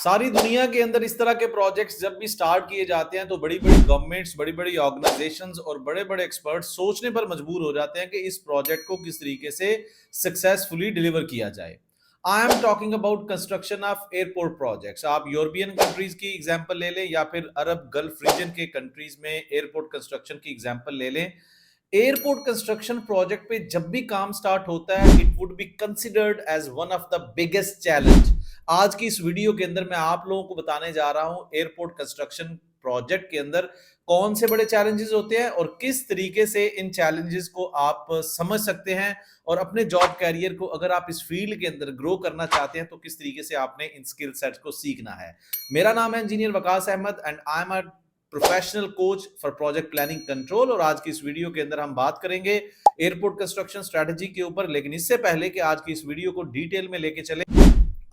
सारी दुनिया के अंदर इस तरह के प्रोजेक्ट्स जब भी स्टार्ट किए जाते हैं तो बड़ी बड़ी गवर्नमेंट्स, बड़ी बड़ी ऑर्गेनाइजेशंस और बड़े बड़े एक्सपर्ट्स सोचने पर मजबूर हो जाते हैं कि इस प्रोजेक्ट को किस तरीके से सक्सेसफुली डिलीवर किया जाए। I am talking about construction of airport projects. आप यूरोपियन कंट्रीज की एग्जांपल ले लें या फिर अरब गल्फ रीजन के कंट्रीज में एयरपोर्ट कंस्ट्रक्शन की एग्जांपल ले लें। एयरपोर्ट कंस्ट्रक्शन प्रोजेक्ट पे जब भी काम स्टार्ट होता है, it would be considered as one of the biggest challenge. आज की इस वीडियो के अंदर मैं आप लोगों को बताने जा रहा हूं एयरपोर्ट कंस्ट्रक्शन प्रोजेक्ट के अंदर कौन से बड़े चैलेंजेस होते हैं और किस तरीके से इन चैलेंजेस को आप समझ सकते हैं और अपने जॉब कैरियर को अगर आप इस फील्ड के अंदर ग्रो करना चाहते हैं तो किस तरीके से आपने इन स्किल सेट्स को सीखना है। मेरा नाम है engineer Waqas Ahmed and I am a professional coach for project planning control. और आज की इस वीडियो के अंदर हम बात करेंगे एयरपोर्ट कंस्ट्रक्शन स्ट्रेटजी के ऊपर। लेकिन इससे पहले कि आज की इस वीडियो को डिटेल में लेके चले,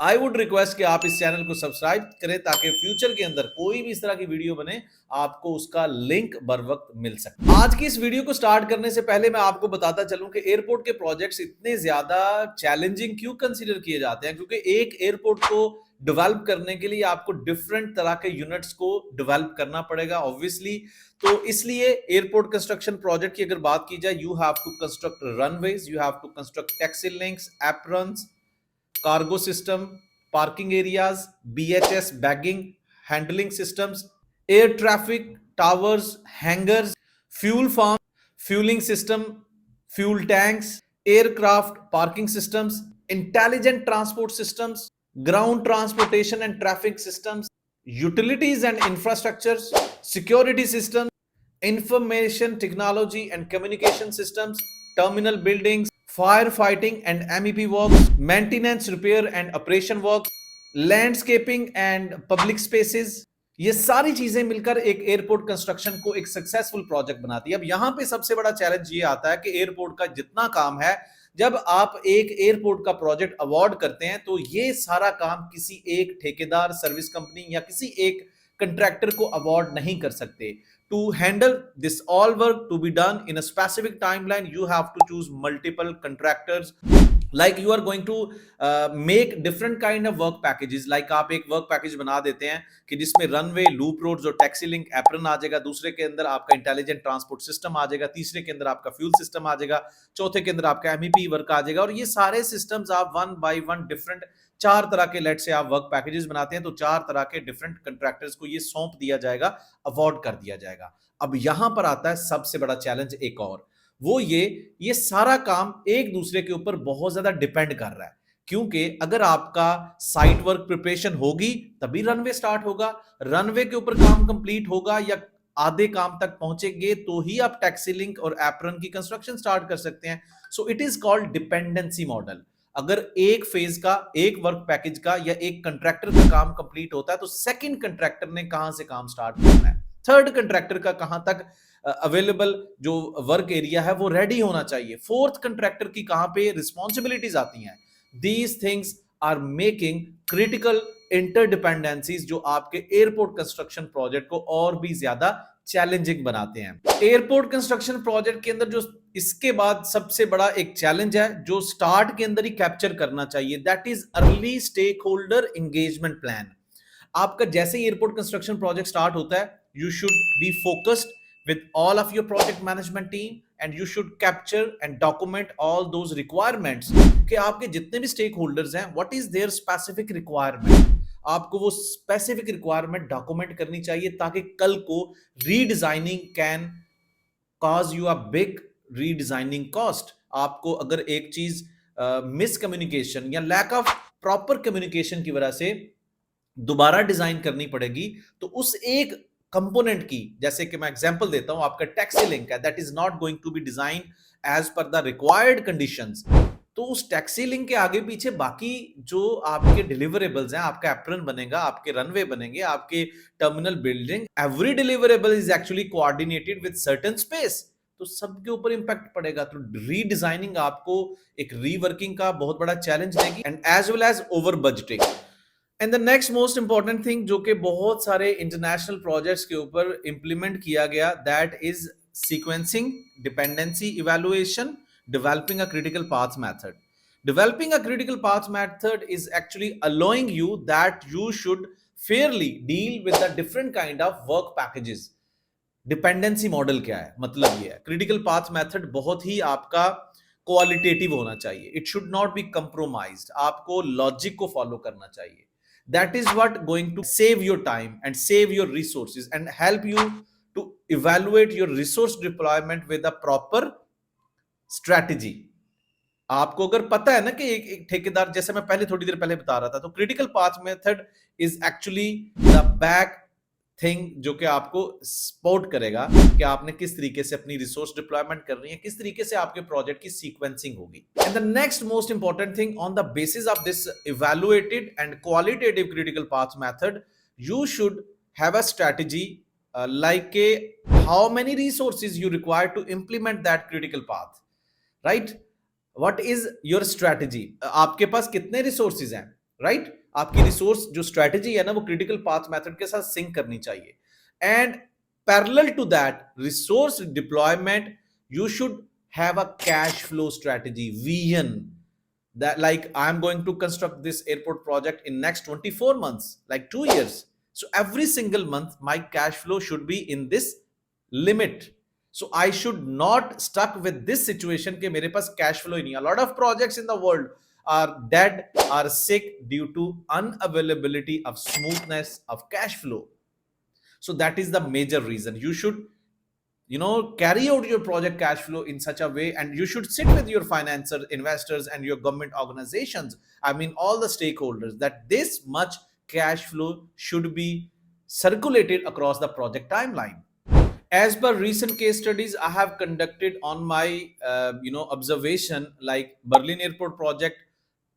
आई वुड रिक्वेस्ट कि आप इस चैनल को सब्सक्राइब करें ताकि फ्यूचर के अंदर कोई भी इस तरह की वीडियो बने आपको उसका लिंक बर वक्त मिल सके। आज की इस वीडियो को स्टार्ट करने से पहले मैं आपको बताता चलूं कि एयरपोर्ट के प्रोजेक्ट्स इतने ज्यादा चैलेंजिंग क्यों कंसीडर किए जाते हैं, क्योंकि एक एयरपोर्ट को डेवलप करने के लिए आपको डिफरेंट तरह के यूनिट्स को डेवलप करना पड़ेगा ऑब्वियसली। तो इसलिए एयरपोर्ट कंस्ट्रक्शन प्रोजेक्ट की अगर बात की जाए, you have to construct runways, you have to construct taxi links, aprons, cargo system, parking areas, BHS bagging, handling systems, air traffic, towers, hangars, fuel farm, fueling system, fuel tanks, aircraft parking systems, intelligent transport systems, ground transportation and traffic systems, utilities and infrastructures, security systems, information technology and communication systems, terminal buildings, firefighting and MEP works, maintenance, repair and operation works, landscaping and public spaces। ये सारी चीजें मिलकर एक airport construction को एक successful project बनाती है। अब यहां पे सबसे बड़ा चैलेंज ये आता है कि एयरपोर्ट का जितना काम है, जब आप एक एयरपोर्ट का प्रोजेक्ट अवार्ड करते हैं तो ये सारा काम किसी एक ठेकेदार, सर्विस कंपनी या किसी एक कंट्रैक्टर को अवार्ड नहीं कर सकते। To handle this all work to be done in a specific timeline, you have to choose multiple contractors, like you are going to make different kind of work packages। like आप एक work package बना देते हैं कि जिसमें runway, loop roads और taxi link, apron आ जाएगा, दूसरे के अंदर आपका इंटेलिजेंट ट्रांसपोर्ट सिस्टम आ जाएगा, तीसरे के अंदर आपका फ्यूल सिस्टम आ जाएगा, चौथे के अंदर आपका एमईपी वर्क आ जाएगा। और ये सारे सिस्टम्स आप वन बाय वन डिफरेंट चार तरह के लेट से आप वर्क पैकेजेस बनाते हैं तो चार तरह के डिफरेंट कंट्रैक्टर्स को ये सौंप दिया जाएगा, अवार्ड कर दिया जाएगा। अब यहां पर आता है सबसे बड़ा चैलेंज एक और, वो ये सारा काम एक दूसरे के ऊपर बहुत ज्यादा डिपेंड कर रहा है। क्योंकि अगर आपका साइट वर्क प्रिपरेशन होगी तभी रनवे स्टार्ट होगा, रनवे के ऊपर काम कंप्लीट होगा या आधे काम तक पहुंचेंगे तो ही आप टैक्सी लिंक और एप्रन की कंस्ट्रक्शन स्टार्ट कर सकते हैं। So it is called dependency model. अगर एक फेज का, एक वर्क पैकेज का या एक कंट्रैक्टर का काम कंप्लीट होता है तो सेकंड कंट्रैक्टर ने कहां से काम स्टार्ट करना है, थर्ड कंट्रैक्टर का कहां तक अवेलेबल जो वर्क एरिया है वो रेडी होना चाहिए, फोर्थ कंट्रैक्टर की कहां पे रिस्पॉन्सिबिलिटीज आती हैं। These things are making critical interdependencies जो आपके एयरपोर्ट कंस्ट्रक्शन प्रोजेक्ट को और भी ज्यादा चैलेंजिंग बनाते हैं। एयरपोर्ट कंस्ट्रक्शन प्रोजेक्ट के अंदर जो इसके बाद सबसे बड़ा एक चैलेंज है जो स्टार्ट के अंदर ही कैप्चर करना चाहिए, that is early stakeholder engagement plan. आपका जैसे ही एयरपोर्ट कंस्ट्रक्शन प्रोजेक्ट स्टार्ट होता है, you should be focused with all of your project management team and you should capture and document all those requirements कि आपके जितने भी stake holders हैं, what is their specific requirement। आपको वो specific requirement document करनी चाहिए ताकि कल को redesigning can cause you a big redesigning cost. आपको अगर एक चीज मिसकम्युनिकेशन या लैक ऑफ प्रॉपर कम्युनिकेशन की वजह से दोबारा डिजाइन करनी पड़ेगी तो उस एक कंपोनेंट की, जैसे कि मैं एग्जांपल देता हूं, आपका टैक्सी लिंक है, that is not going to be design as per the required conditions. तो उस टैक्सी लिंक के आगे पीछे बाकी जो आपके डिलीवरेबल्स हैं, आपका एप्रन बनेगा, आपके रनवे बनेंगे, आपके terminal building, every deliverable is actually coordinated with certain space, तो सबके ऊपर इंपैक्ट पड़ेगा। तो रीडिजाइनिंग आपको एक रीवर्किंग का बहुत बड़ा चैलेंज देगी and as well as over budgeting. And the next most important thing जो कि बहुत सारे इंटरनेशनल प्रोजेक्ट्स के ऊपर इंप्लीमेंट किया गया, that is sequencing, dependency evaluation, developing a critical path method. Developing a critical path method is actually allowing you that you should fairly deal with the different kind of work packages. Dependency model क्या है, मतलब ये है critical path method बहुत ही आपका qualitative होना चाहिए, it should not be compromised, आपको लॉजिक को फॉलो करना चाहिए. That is what going to save your time and save your resources and help you to evaluate your resource deployment with a proper strategy. आपको अगर पता है ना कि एक ठेकेदार, जैसे मैं पहले थोड़ी देर पहले बता रहा था, तो critical path method is actually the back thing जो कि आपको सपोर्ट करेगा कि आपने किस तरीके से अपनी रिसोर्स डिप्लॉयमेंट करनी है, किस तरीके से आपके प्रोजेक्ट की सीक्वेंसिंग होगी. And the next most important thing, on the basis of this evaluated and qualitative critical path method, you should have a strategy like how many resources you require to implement that critical path, right? What is your strategy? आपके पास कितने resources हैं, right? आपकी resource जो strategy है ना, वो critical path method के साथ सिंक करनी चाहिए. And parallel to that resource deployment, you should have a cash flow strategy, vision, that like I'm going to construct this airport project in next 24 months, like 2 years. So every single month my cash flow should be in this limit. So I should not stuck with this situation कि मेरे पास cash flow ही नहीं. A lot of projects in the world are dead, are sick due to unavailability of smoothness of cash flow. So that is the major reason. You should carry out your project cash flow in such a way, and you should sit with your financiers, investors, and your government organizations, I mean all the stakeholders, that this much cash flow should be circulated across the project timeline. As per recent case studies I have conducted on my observation, like Berlin Airport project,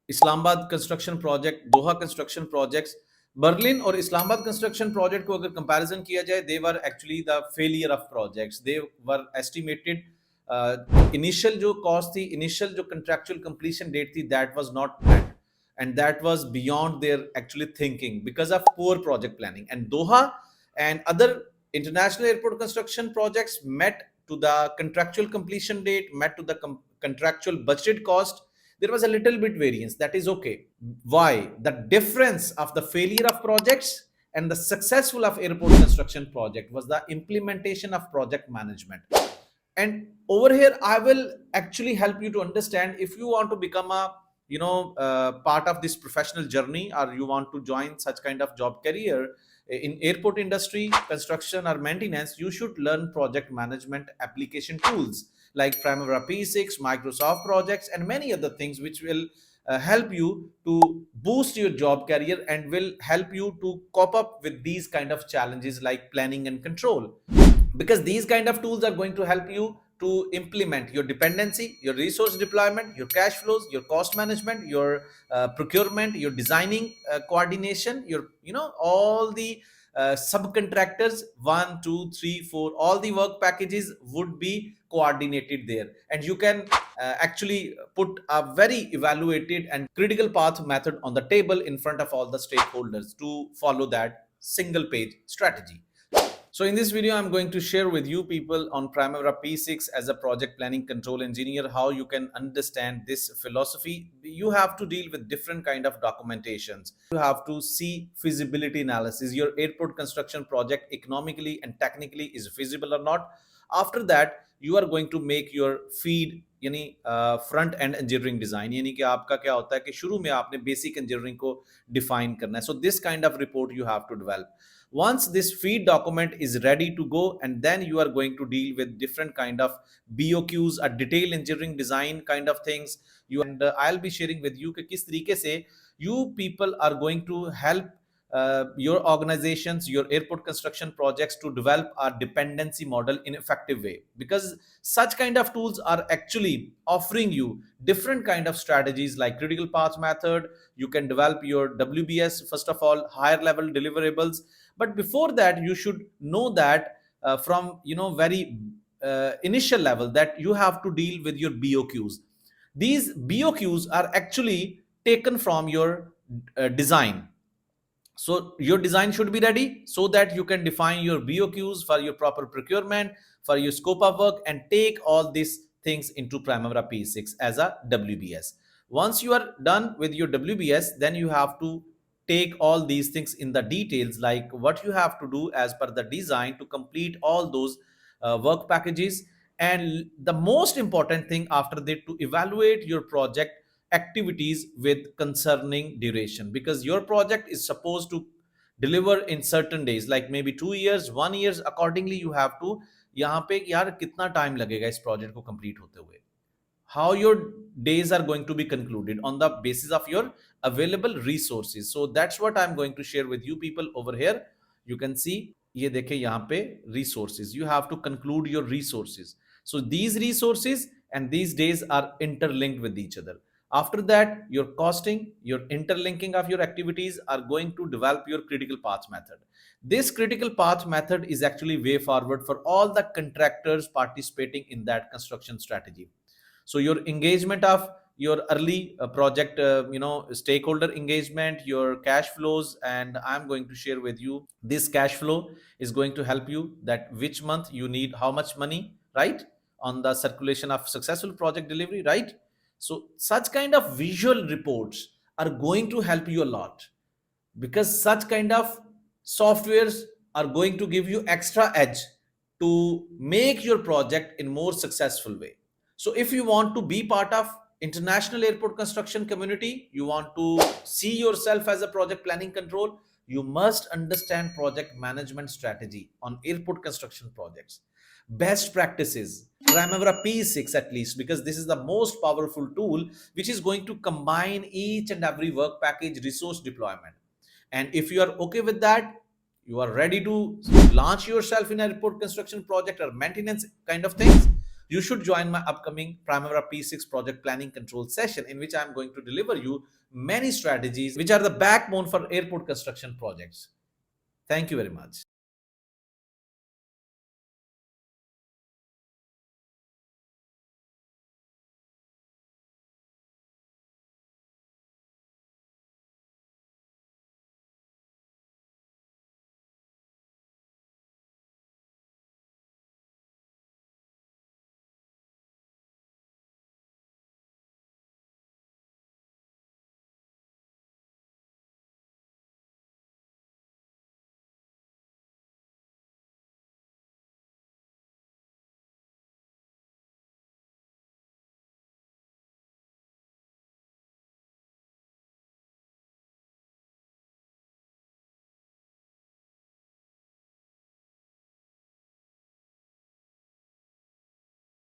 Islamabad construction project, Doha construction projects. Berlin और Islamabad construction project को अगर comparison किया जाए, they were actually the failure of projects. They were estimated, initial जो cost थी, initial जो contractual completion date थी, that was not met, and that was beyond their actually thinking because of poor project planning. And Doha and other international airport construction projects met to the contractual completion date, met to the contractual budgeted cost. There was a little bit variance, that is okay. Why? The difference of the failure of projects and the successful of airport construction project was the implementation of project management. And over here I will actually help you to understand, if you want to become a part of this professional journey, or you want to join such kind of job career in airport industry, construction or maintenance, you should learn project management application tools like Primavera P6, Microsoft projects, and many other things which will help you to boost your job career and will help you to cope up with these kind of challenges like planning and control, because these kind of tools are going to help you to implement your dependency, your resource deployment, your cash flows, your cost management, your procurement, your designing coordination, your all the subcontractors, 1 2 3 4, all the work packages would be coordinated there, and you can actually put a very evaluated and critical path method on the table in front of all the stakeholders to follow that single page strategy. So in this video, I'm going to share with you people on Primavera P6 as a project planning control engineer, how you can understand this philosophy. You have to deal with different kind of documentations. You have to see feasibility analysis. Your airport construction project economically and technically is feasible or not. After that, you are going to make your feed यानी front end engineering design, यानी कि आपका क्या होता है कि शुरू में आपने बेसिक इंजीनियरिंग को डिफाइन करना है. So this kind of report you have to develop. Once this feed document is ready to go, and then you are going to deal with different kind of BOQs, a detailed engineering design kind of things. And I'll be sharing with you कि किस तरीके से you people are going to help your organizations, your airport construction projects to develop a dependency model in effective way, because such kind of tools are actually offering you different kind of strategies like critical path method. You can develop your WBS, first of all, higher level deliverables. But before that, you should know that from very initial level, that you have to deal with your BOQs. These BOQs are actually taken from your design. So your design should be ready so that you can define your BOQs for your proper procurement, for your scope of work, and take all these things into Primavera P6 as a WBS. Once you are done with your WBS, then you have to take all these things in the details, like what you have to do as per the design to complete all those work packages. And the most important thing after that, to evaluate your project activities with concerning duration, because your project is supposed to deliver in certain days, like maybe 2 years, 1 years. Accordingly you have to यहाँ पे यार कितना time लगेगा इस project को complete होते हुए, how your days are going to be concluded on the basis of your available resources. So that's what I'm going to share with you people over here. You can see, ये देखें यहाँ पे resources, you have to conclude your resources. So these resources and these days are interlinked with each other. After that, your costing, your interlinking of your activities are going to develop your critical path method. This critical path method is actually way forward for all the contractors participating in that construction strategy. So your engagement of your early project, stakeholder engagement, your cash flows, and I'm going to share with you this cash flow is going to help you that which month you need how much money, right, on the circulation of successful project delivery, right? So such kind of visual reports are going to help you a lot, because such kind of softwares are going to give you extra edge to make your project in more successful way. So if you want to be part of international airport construction community, you want to see yourself as a project planning control, you must understand project management strategy on airport construction projects, best practices, Primavera P6 at least, because this is the most powerful tool which is going to combine each and every work package resource deployment. And if you are okay with that, you are ready to launch yourself in a airport construction project or maintenance kind of things, you should join my upcoming Primavera P6 project planning control session, in which I am going to deliver you many strategies which are the backbone for airport construction projects. Thank you very much.